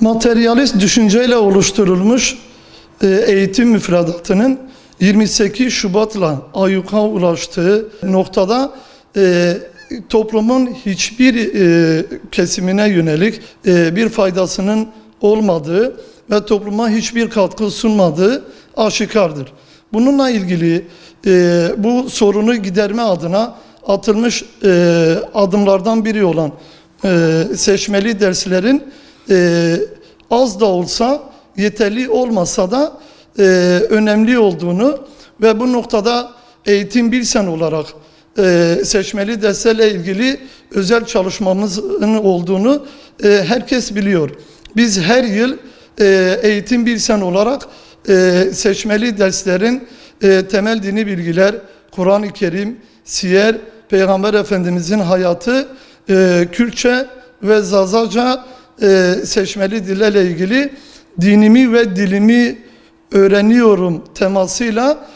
Materyalist düşünceyle oluşturulmuş eğitim müfredatının 28 Şubat'la ayyuka ulaştığı noktada toplumun hiçbir kesimine yönelik bir faydasının olmadığı ve topluma hiçbir katkı sunmadığı aşikardır. Bununla ilgili bu sorunu giderme adına atılmış adımlardan biri olan seçmeli derslerin az da olsa, yeterli olmasa da önemli olduğunu ve bu noktada Eğitim Bilsen olarak seçmeli derslerle ilgili özel çalışmamızın olduğunu herkes biliyor. Biz her yıl Eğitim Bilsen olarak seçmeli derslerin temel dini bilgiler, Kur'an-ı Kerim, siyer, Peygamber Efendimizin hayatı, Kürtçe ve Zazaca seçmeli dillerle ilgili dinimi ve dilimi öğreniyorum temasıyla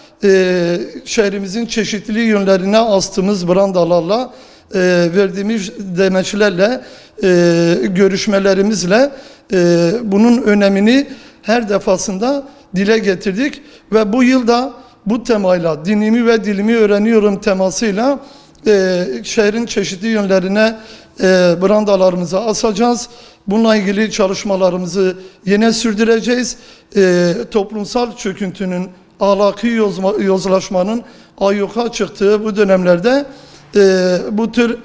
şehrimizin çeşitli yönlerine astığımız brandalarla verdiğimiz demeçlerle görüşmelerimizle bunun önemini her defasında dile getirdik ve bu yılda bu temayla dinimi ve dilimi öğreniyorum temasıyla şehrin çeşitli yönlerine brandalarımızı asacağız. Bununla ilgili çalışmalarımızı yine sürdüreceğiz. Toplumsal çöküntünün, ahlaki yozlaşmanın ayyuka çıktığı bu dönemlerde bu tür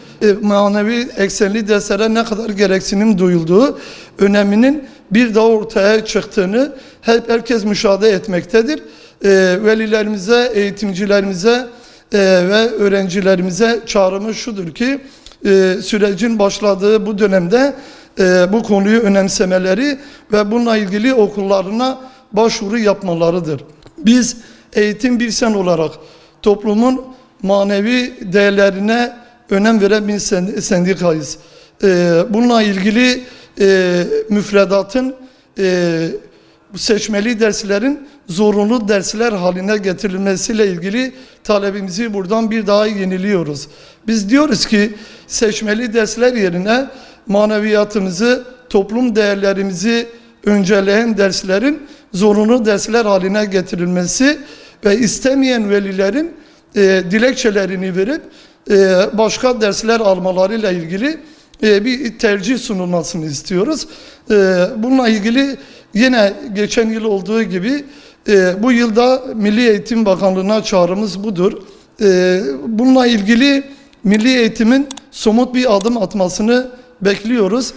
manevi eksenli derslere ne kadar gereksinim duyulduğu öneminin bir daha ortaya çıktığını herkes müşahede etmektedir. Velilerimize, eğitimcilerimize ve öğrencilerimize çağrımız şudur ki sürecin başladığı bu dönemde bu konuyu önemsemeleri ve bununla ilgili okullarına başvuru yapmalarıdır. Biz Eğitim Bilsen olarak toplumun manevi değerlerine önem veren bir sendikayız. Bununla ilgili müfredatın seçmeli derslerin zorunlu dersler haline getirilmesiyle ilgili talebimizi buradan bir daha yeniliyoruz. Biz diyoruz ki seçmeli dersler yerine maneviyatımızı, toplum değerlerimizi önceleyen derslerin zorunlu dersler haline getirilmesi ve istemeyen velilerin dilekçelerini verip başka dersler almalarıyla ilgili bir tercih sunulmasını istiyoruz. Bununla ilgili yine geçen yıl olduğu gibi bu yılda Milli Eğitim Bakanlığı'na çağrımız budur. Bununla ilgili Milli Eğitim'in somut bir adım atmasını bekliyoruz.